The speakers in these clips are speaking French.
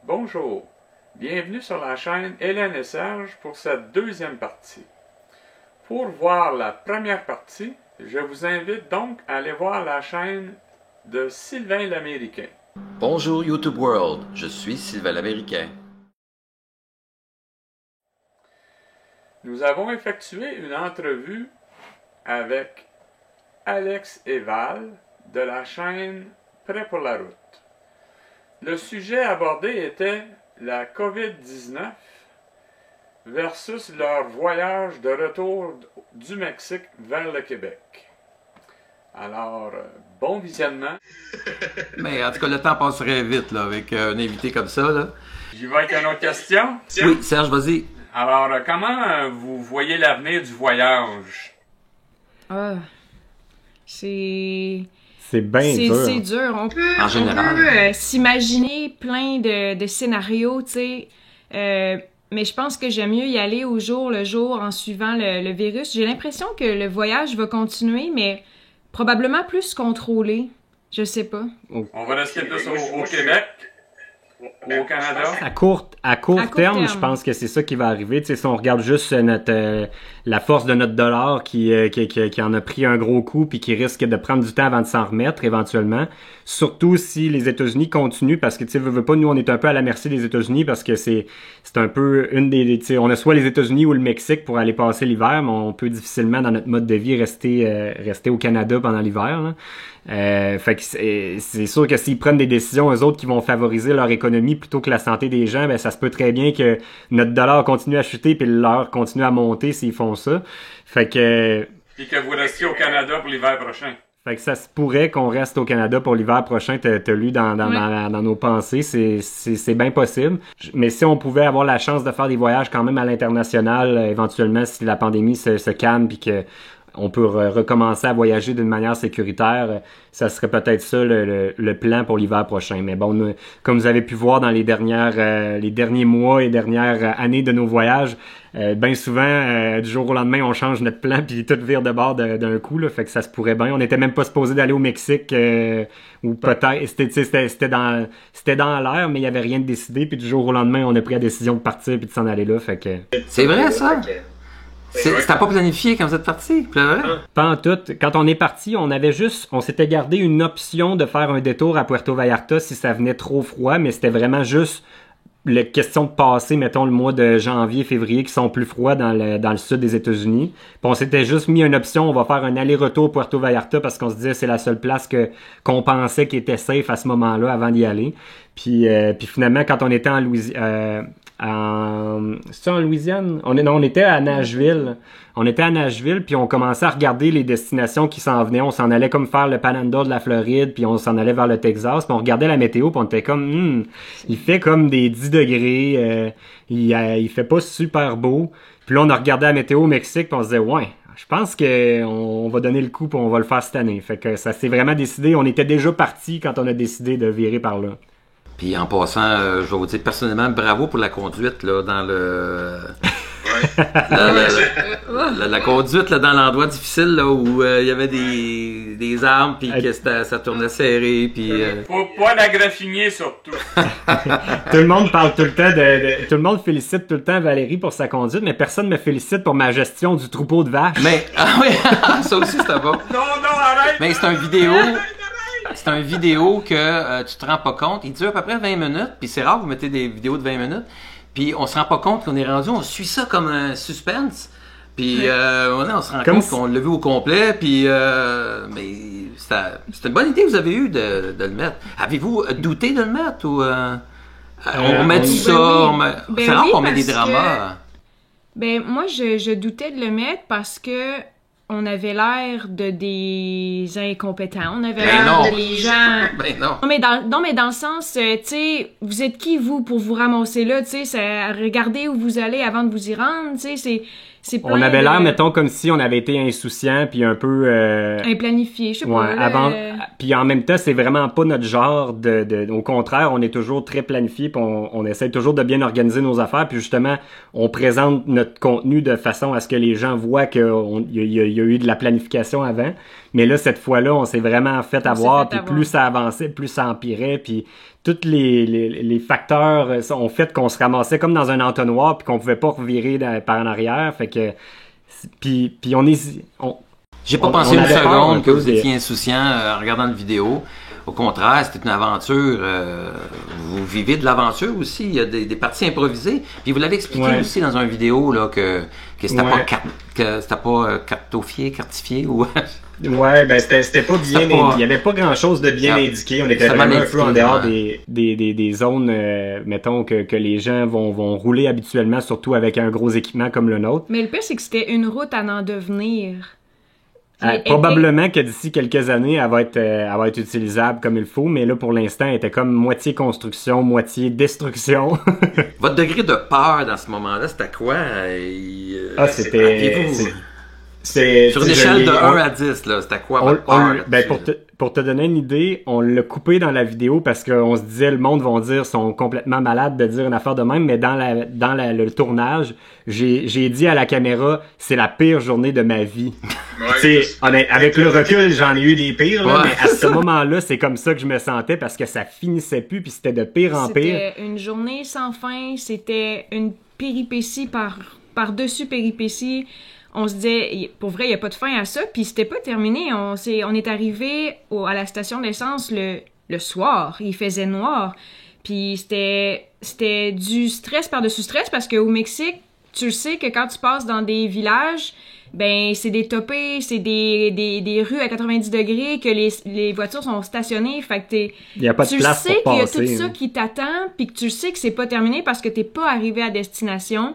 Bonjour, bienvenue sur la chaîne Hélène et Serge pour cette deuxième partie. Pour voir la première partie, je vous invite donc à aller voir la chaîne de Sylvain l'Américain. Bonjour YouTube World, je suis Sylvain l'Américain. Nous avons effectué une entrevue avec Alex et Val de la chaîne Prêt pour la route. Le sujet abordé était la COVID-19 versus leur voyage de retour du Mexique vers le Québec. Alors, bon visionnement. Mais en tout cas, le temps passerait vite là, avec un invité comme ça. Là. J'y vais avec une autre question. Oui, Serge, vas-y. Alors, comment vous voyez l'avenir du voyage? C'est bien dur. C'est dur. On peut, En général. s'imaginer plein de scénarios, tu sais. Mais je pense que j'aime mieux y aller au jour le jour en suivant le virus. J'ai l'impression que le voyage va continuer, mais probablement plus contrôlé. Je sais pas. On va rester plus au Québec ou au Canada? À court terme, je pense que c'est ça qui va arriver. Tu sais, si on regarde juste la force de notre dollar qui en a pris un gros coup puis qui risque de prendre du temps avant de s'en remettre éventuellement. Surtout si les États-Unis continuent, parce que tu sais, veux pas, nous on est un peu à la merci des États-Unis parce que c'est un peu tu sais, on a soit les États-Unis ou le Mexique pour aller passer l'hiver, mais on peut difficilement dans notre mode de vie rester au Canada pendant l'hiver. Là. Fait que c'est sûr que s'ils prennent des décisions, eux autres qui vont favoriser leur économie plutôt que la santé des gens, ben ça se peut très bien que notre dollar continue à chuter puis leur continue à monter s'ils font ça. Fait que Puis que vous restiez au Canada pour l'hiver prochain. Fait que ça se pourrait qu'on reste au Canada pour l'hiver prochain. T'as lu dans nos pensées, c'est bien possible. Mais si on pouvait avoir la chance de faire des voyages quand même à l'international, éventuellement si la pandémie se calme puis que on peut recommencer à voyager d'une manière sécuritaire, ça serait peut-être ça le plan pour l'hiver prochain. Mais bon, comme vous avez pu voir dans les derniers mois et dernières années de nos voyages, bien souvent, du jour au lendemain, on change notre plan puis tout vire de bord d'un coup. Là, fait que ça se pourrait bien. On n'était même pas supposé d'aller au Mexique ou peut-être c'était dans l'air, mais il y avait rien de décidé. Puis du jour au lendemain, on a pris la décision de partir puis de s'en aller là. Fait que C'est vrai ça? C'était pas planifié quand vous êtes parti? Pas en tout. Quand on est parti, on s'était gardé une option de faire un détour à Puerto Vallarta si ça venait trop froid, mais c'était vraiment juste la question de passer, mettons, le mois de janvier, février, qui sont plus froids dans le sud des États-Unis. Puis on s'était juste mis une option, on va faire un aller-retour Puerto Vallarta parce qu'on se disait que c'est la seule place qu'on pensait qui était safe à ce moment-là avant d'y aller. Puis finalement, quand on était en Louisiane, c'est en Louisiane? On était à Nashville. On était à Nashville, puis on commençait à regarder les destinations qui s'en venaient. On s'en allait comme faire le Panhandle de la Floride, puis on s'en allait vers le Texas. Puis on regardait la météo, puis on était comme, il fait comme des 10 degrés. Il fait pas super beau. Puis là, on a regardé la météo au Mexique, puis on se disait, ouais, je pense qu'on va donner le coup, puis on va le faire cette année. Fait que ça s'est vraiment décidé. On était déjà parti quand on a décidé de virer par là. Puis en passant, je vais vous dire personnellement, bravo pour la conduite là, dans le... la conduite là, dans l'endroit difficile là, où il y avait des arbres puis que ça tournait serré puis Faut pas la graffiner surtout. Tout le monde parle tout le temps tout le monde félicite tout le temps Valérie pour sa conduite, mais personne me félicite pour ma gestion du troupeau de vaches. Mais oui, ça aussi c'était bon. Non, arrête! Mais c'est un vidéo que tu te rends pas compte. Il dure à peu près 20 minutes, puis c'est rare vous mettez des vidéos de 20 minutes. Puis on se rend pas compte qu'on est rendu, on suit ça comme un suspense. Puis on se rend compte qu'on l'a vu au complet. Puis mais c'est une bonne idée que vous avez eue de le mettre. Avez-vous douté de le mettre ou on met ça, c'est rare qu'on met des dramas. Moi je doutais de le mettre parce que on avait l'air de des incompétents. On avait l'air de les gens... Ben non. Non, mais dans le sens, tu sais, vous êtes qui, vous, pour vous ramasser là, tu sais, regardez où vous allez avant de vous y rendre, tu sais, c'est plein on avait l'air, mettons, comme si on avait été insouciant puis un peu... implanifié, je sais pas. Puis en même temps, c'est vraiment pas notre genre au contraire, on est toujours très planifié puis on essaie toujours de bien organiser nos affaires puis justement, on présente notre contenu de façon à ce que les gens voient qu'il y a eu de la planification avant. Mais là, cette fois-là, on s'est vraiment fait avoir puis plus ça avançait, plus ça empirait puis tous les facteurs ont fait qu'on se ramassait comme dans un entonnoir puis qu'on pouvait pas revirer par en arrière. Fait que puis j'ai pas pensé une seconde que vous étiez insouciant en regardant la vidéo. Au contraire, c'était une aventure. Vous vivez de l'aventure aussi. Il y a des parties improvisées. Puis vous l'avez expliqué aussi dans une vidéo là que c'était pas cartifié ou. Ouais, ben c'était pas bien. Il y avait pas grand chose de bien indiqué. On était vraiment un peu en dehors des zones, mettons que les gens vont rouler habituellement, surtout avec un gros équipement comme le nôtre. Mais le pire, c'est que c'était une route à n'en devenir. Probablement que d'ici quelques années, elle va être utilisable comme il faut, mais là, pour l'instant, elle était comme moitié construction, moitié destruction. Votre degré de peur dans ce moment-là, c'était quoi? C'était... Sur une échelle de 1 à 10, là, c'était quoi votre peur? Pour te donner une idée, on l'a coupé dans la vidéo parce qu'on se disait, le monde va dire, sont complètement malades de dire une affaire de même, mais dans le tournage, j'ai dit à la caméra, c'est la pire journée de ma vie. Avec le recul, j'en ai eu des pires, là, mais à ce moment-là, c'est comme ça que je me sentais parce que ça finissait plus puis c'était de pire en pire. C'était une journée sans fin, c'était une péripétie par-dessus péripétie. On se disait, pour vrai, il n'y a pas de fin à ça. Puis c'était pas terminé. On est arrivé à la station d'essence le soir. Il faisait noir. Puis c'était du stress par-dessus stress parce qu'au Mexique, tu le sais que quand tu passes dans des villages, ben c'est des topés, c'est des rues à 90 degrés, que les voitures sont stationnées. Fait que il y a pas de place pour passer. Tu sais qu'il y a tout ça qui t'attend, puis que tu sais que c'est pas terminé parce que t'es pas arrivé à destination.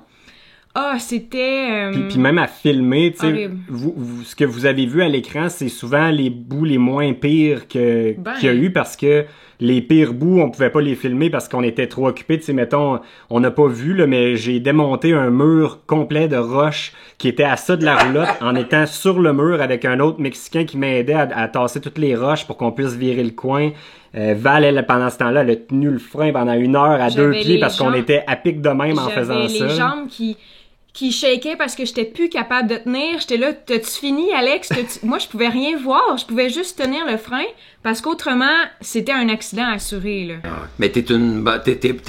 C'était... Puis même à filmer, tu sais, ce que vous avez vu à l'écran, c'est souvent les bouts les moins pires qu'il y a eu parce que les pires bouts, on pouvait pas les filmer parce qu'on était trop occupés. Tu sais, mettons, on n'a pas vu, là, mais j'ai démonté un mur complet de roches qui était à ça de la roulotte en étant sur le mur avec un autre Mexicain qui m'aidait à tasser toutes les roches pour qu'on puisse virer le coin. Val, elle, pendant ce temps-là, elle a tenu le frein pendant 1 heure à 2 pieds parce qu'on était à pic de même en faisant ça. J'avais les jambes qui shakaient parce que j'étais plus capable de tenir. J'étais là, t'as-tu fini, Alex? Moi, je pouvais rien voir. Je pouvais juste tenir le frein parce qu'autrement, c'était un accident assuré, là. Mais t'es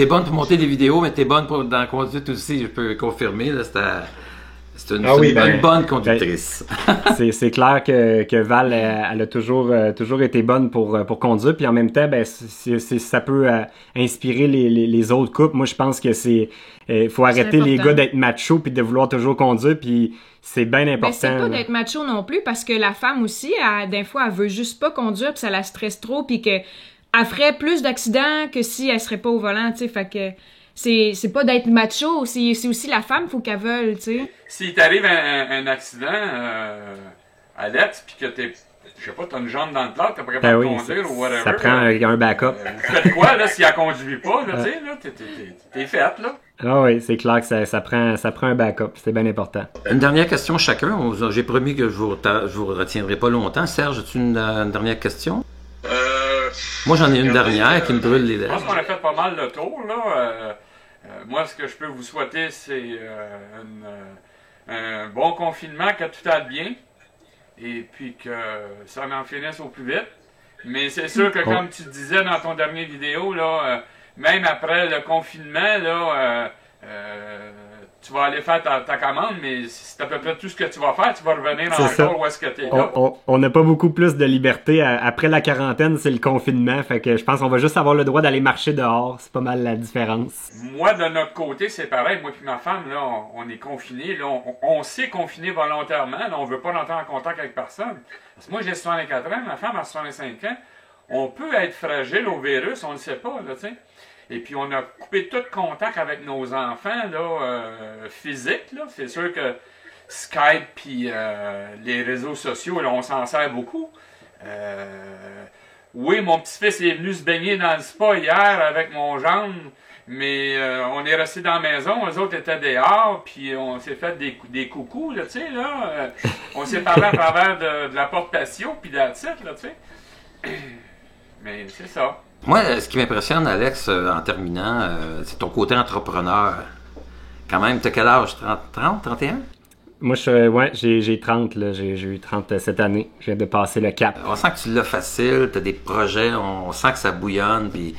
bonne pour monter des vidéos, mais t'es bonne dans la conduite aussi, je peux confirmer, là. C'est une bonne conductrice. C'est clair que Val, elle a toujours été bonne pour conduire. Puis en même temps, ben, ça peut inspirer les autres couples. Moi, je pense que faut arrêter les gars d'être macho puis de vouloir toujours conduire. Puis c'est bien important. Ben, c'est pas d'être macho non plus parce que la femme aussi, des fois, elle veut juste pas conduire puis ça la stresse trop puis que elle ferait plus d'accidents que si elle serait pas au volant, tu sais. Fait que c'est pas d'être macho, c'est aussi la femme, faut qu'elle veuille, tu sais. S'il t'arrive un accident, Alex, pis que je sais pas, t'as une jambe dans le plat, t'es pas capable de conduire ou whatever. Ça prend un backup. Faites quoi, là, si elle conduit pas, là, tu sais, là, t'es faite, là. Ah oui, c'est clair que ça prend un backup, c'est bien important. Une dernière question chacun, j'ai promis que je vous retiendrai pas longtemps. Serge, as-tu une dernière question? Moi, j'en ai une dernière qui me brûle les lèvres. Je pense qu'on a fait pas mal le tour, là. Moi, ce que je peux vous souhaiter, c'est un bon confinement, que tout aille bien, et puis que ça en finisse au plus vite. Mais c'est sûr que, comme tu disais dans ton dernier vidéo, là, même après le confinement, là, tu vas aller faire ta commande, mais c'est à peu près tout ce que tu vas faire. Tu vas revenir encore où est-ce que tu es là. On n'a pas beaucoup plus de liberté. Après la quarantaine, c'est le confinement. Fait que je pense qu'on va juste avoir le droit d'aller marcher dehors. C'est pas mal la différence. Moi, de notre côté, c'est pareil. Moi et ma femme, là, on est confinés. Là, on s'est confinés volontairement. Là, on veut pas rentrer en contact avec personne. Parce que moi, j'ai 64 ans. Ma femme a 65 ans. On peut être fragile au virus. On ne le sait pas, là, tu sais. Et puis, on a coupé tout contact avec nos enfants, là, physiques, là. C'est sûr que Skype puis les réseaux sociaux, là, on s'en sert beaucoup. Oui, mon petit-fils est venu se baigner dans le spa hier avec mon gendre, mais on est resté dans la maison, eux autres étaient dehors, puis on s'est fait des coucous, là, tu sais, là. On s'est parlé à travers de la porte patio, puis de la titre, là, tu sais. Mais c'est ça. Moi, ce qui m'impressionne, Alex, en terminant, c'est ton côté entrepreneur. Quand même, t'as quel âge? 30, 31? Moi, j'ai 30, là. J'ai eu 30 cette année. Je viens de passer le cap. On sent que tu l'as facile, tu as des projets, on sent que ça bouillonne, puis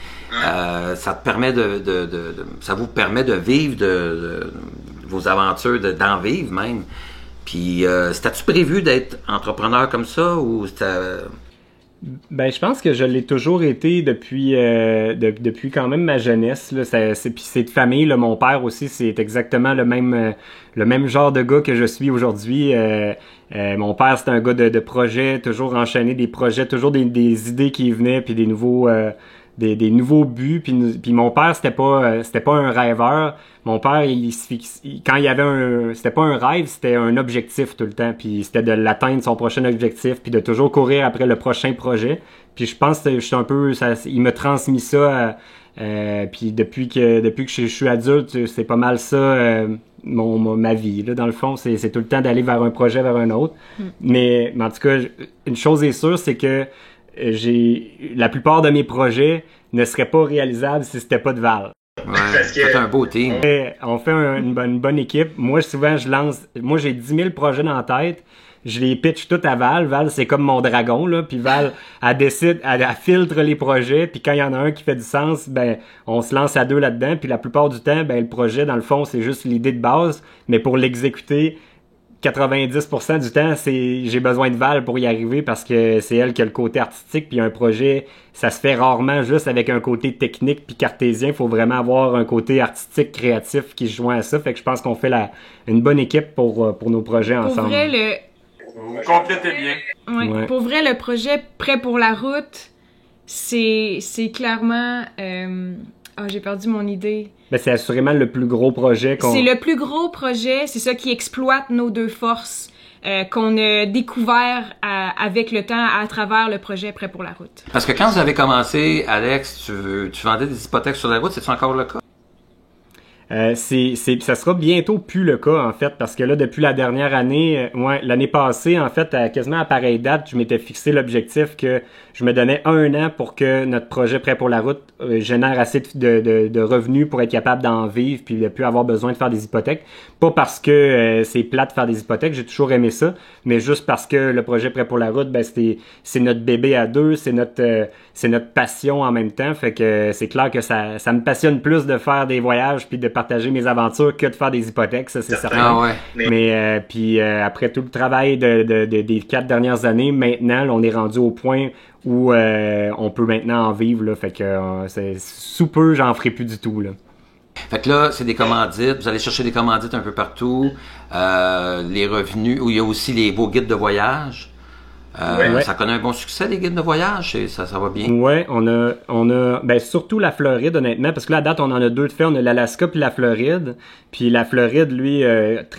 ça te permet ça vous permet de vivre de vos aventures, d'en vivre même. Puis, c'était-tu prévu d'être entrepreneur comme ça, ou c'était... Ben, je pense que je l'ai toujours été depuis quand même ma jeunesse, là. Puis c'est de famille, là. Mon père aussi, c'est exactement le même genre de gars que je suis aujourd'hui. Mon père, c'était un gars de projet, toujours enchaîné des projets, toujours des idées qui venaient, puis des nouveaux buts. Puis mon père, c'était pas un rêveur. Mon père, quand il y avait c'était pas un rêve, c'était un objectif tout le temps. Puis c'était de l'atteindre son prochain objectif, puis de toujours courir après le prochain projet. Puis je pense que je suis un peu, il m'a transmis ça. Puis depuis que je suis adulte, c'est pas mal ça. Ma vie, là, dans le fond, c'est tout le temps d'aller vers un projet, vers un autre. Mais en tout cas, une chose est sûre, c'est que la plupart de mes projets ne seraient pas réalisables si c'était pas de Val. Ouais, c'est un beau team. On fait une bonne équipe. Moi, souvent, j'ai 10 000 projets dans la tête. Je les pitch tout à Val. Val, c'est comme mon dragon, là. Puis Val, elle filtre les projets. Puis quand il y en a un qui fait du sens, ben, on se lance à deux là-dedans. Puis la plupart du temps, ben, le projet, dans le fond, c'est juste l'idée de base. Mais pour l'exécuter, 90% du temps, j'ai besoin de Val pour y arriver parce que c'est elle qui a le côté artistique, puis un projet, ça se fait rarement juste avec un côté technique puis cartésien. Il faut vraiment avoir un côté artistique, créatif qui se joint à ça. Fait que je pense qu'on fait une bonne équipe pour nos projets ensemble. Pour vrai, vous complétez bien. Ouais. Pour vrai, le projet Prêt pour la route, c'est clairement... j'ai perdu mon idée. Ben, c'est assurément le plus gros projet C'est le plus gros projet, c'est ça qui exploite nos deux forces qu'on a découvert avec le temps à travers le projet Prêt pour la route. Parce que quand vous avez commencé, Alex, tu vendais des hypothèques sur la route, c'est-tu encore le cas? Ça sera bientôt plus le cas, en fait, parce que là, depuis la dernière année, l'année passée, en fait, quasiment à pareille date, je m'étais fixé l'objectif que je me donnais 1 an pour que notre projet Prêt pour la route génère assez de revenus pour être capable d'en vivre puis de plus avoir besoin de faire des hypothèques. Pas parce que c'est plate de faire des hypothèques, j'ai toujours aimé ça, mais juste parce que le projet Prêt pour la route, ben c'est notre bébé à deux, c'est notre passion en même temps, fait que c'est clair que ça me passionne plus de faire des voyages puis de partager mes aventures que de faire des hypothèques, ça c'est certain. Ah ouais. Mais puis après tout le travail des 4 dernières années, maintenant là, on est rendu au point où on peut maintenant en vivre là, fait que c'est sous peu j'en ferai plus du tout là. Fait que là, c'est des commandites, vous allez chercher des commandites un peu partout, les revenus, où il y a aussi vos guides de voyage. Ça connaît un bon succès, les guides de voyage, ça va bien. Ouais, on a ben surtout la Floride honnêtement, parce que là à date on en a 2 de fait, on a l'Alaska puis la Floride. Puis la Floride, lui,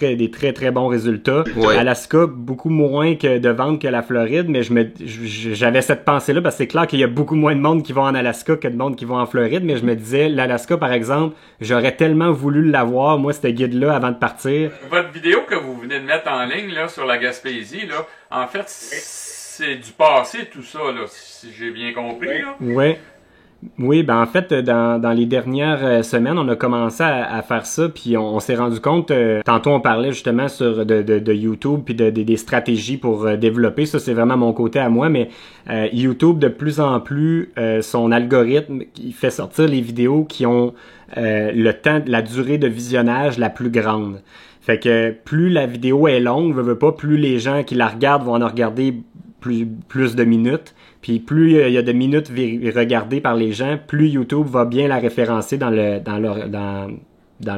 des très très bons résultats. Ouais. Alaska, beaucoup moins de ventes que la Floride, mais j'avais cette pensée-là parce que c'est clair qu'il y a beaucoup moins de monde qui va en Alaska que de monde qui va en Floride, mais je me disais, l'Alaska par exemple, j'aurais tellement voulu l'avoir, moi, ce guide-là, avant de partir. Votre vidéo que vous venez de mettre en ligne là sur la Gaspésie, là, en fait, c'est du passé tout ça, là, si j'ai bien compris. Là. Ouais. Oui, ben en fait, dans les dernières semaines, on a commencé à faire ça, puis on s'est rendu compte, tantôt on parlait justement de YouTube, puis des stratégies pour développer, ça c'est vraiment mon côté à moi, mais YouTube de plus en plus, son algorithme, il fait sortir les vidéos qui ont la durée de visionnage la plus grande. Fait que plus la vidéo est longue, veut pas, plus les gens qui la regardent vont en regarder plus de minutes. Puis plus il y a de minutes regardées par les gens, plus YouTube va bien la référencer dans le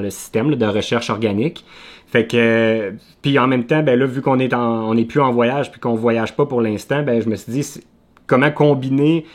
système là, de recherche organique. Fait que puis en même temps, ben là vu qu'on est plus en voyage puis qu'on voyage pas pour l'instant, ben je me suis dit comment combiner.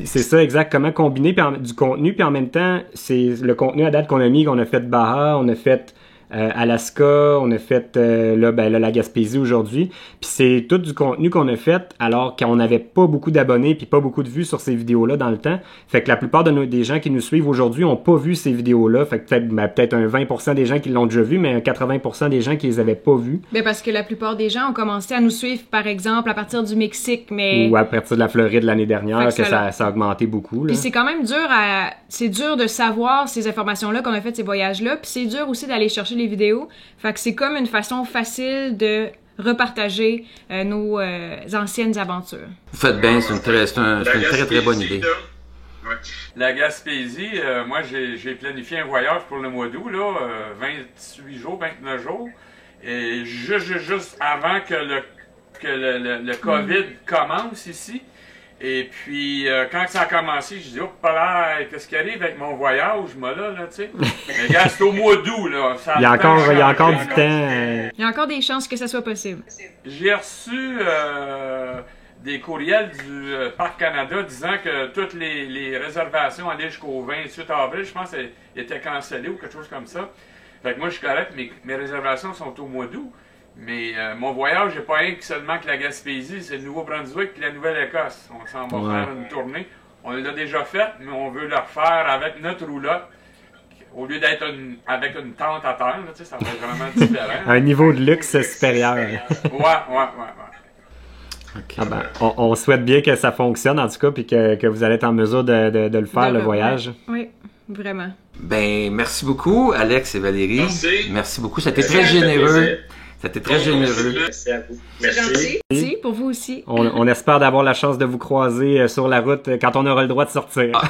C'est ça exact, comment combiner du contenu puis en même temps, c'est le contenu à date qu'on a fait Baja, on a fait Alaska, on a fait la Gaspésie aujourd'hui, puis c'est tout du contenu qu'on a fait alors qu'on n'avait pas beaucoup d'abonnés puis pas beaucoup de vues sur ces vidéos-là dans le temps. Fait que la plupart des gens qui nous suivent aujourd'hui ont pas vu ces vidéos-là. Fait que peut-être un 20% des gens qui l'ont déjà vu, mais un 80% des gens qui les avaient pas vues. Ben parce que la plupart des gens ont commencé à nous suivre, par exemple, à partir du Mexique, mais... Ou à partir de la Floride l'année dernière, que ça a augmenté beaucoup. Là. Puis c'est quand même dur c'est dur de savoir ces informations-là qu'on a fait ces voyages-là, puis c'est dur aussi d'aller chercher les vidéos. Fait que c'est comme une façon facile de repartager nos anciennes aventures. Vous faites bien, c'est une très très bonne idée. Ouais. La Gaspésie, moi j'ai planifié un voyage pour le mois d'août, là, 28 jours, 29 jours. Et juste avant que le COVID commence ici. Et puis, quand ça a commencé, je dis, oh, pas là, qu'est-ce qui arrive avec mon voyage, moi, là, tu sais. Mais gars, c'est au mois d'août, là. Il y a encore du temps. Il y a encore des chances que ça soit possible. J'ai reçu des courriels du Parc Canada disant que toutes les réservations allaient jusqu'au 28 avril, je pense, étaient cancellées ou quelque chose comme ça. Fait que moi, je suis correct, mes réservations sont au mois d'août. Mais mon voyage n'est pas rien que seulement que la Gaspésie, c'est le Nouveau-Brunswick et la Nouvelle-Écosse. On s'en va faire une tournée. On l'a déjà faite, mais on veut le refaire avec notre roulotte. Au lieu d'être avec une tente à terre, là, ça va être vraiment différent. Un niveau de luxe supérieur. Ouais. Okay. Ah ben, on souhaite bien que ça fonctionne, en tout cas, puis que vous allez être en mesure de le faire, le voyage. Oui, vraiment. Ben, merci beaucoup, Alex et Valérie. Merci beaucoup, c'était très Ça fait généreux. plaisir. C'était très généreux. Merci à vous. C'est gentil. Merci pour vous aussi. On espère d'avoir la chance de vous croiser sur la route quand on aura le droit de sortir. Ah,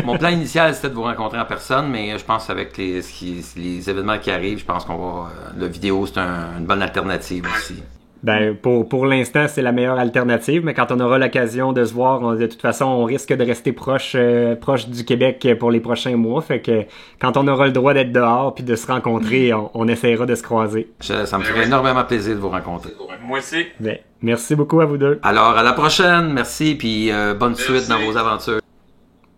mon plan initial, c'était de vous rencontrer en personne, mais je pense avec les événements qui arrivent, je pense qu'on va... la vidéo, c'est une bonne alternative aussi. Ben, pour l'instant, c'est la meilleure alternative, mais quand on aura l'occasion de se voir, de toute façon, on risque de rester proche du Québec pour les prochains mois. Fait que quand on aura le droit d'être dehors puis de se rencontrer, on essaiera de se croiser. Ça me ferait énormément plaisir de vous rencontrer. Moi aussi. Ben, merci beaucoup à vous deux. Alors, à la prochaine. Merci, puis bonne suite dans vos aventures.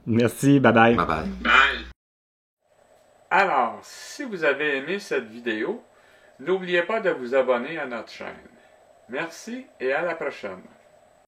Merci, bye bye. Bye bye. Bye. Alors, si vous avez aimé cette vidéo, n'oubliez pas de vous abonner à notre chaîne. Merci et à la prochaine.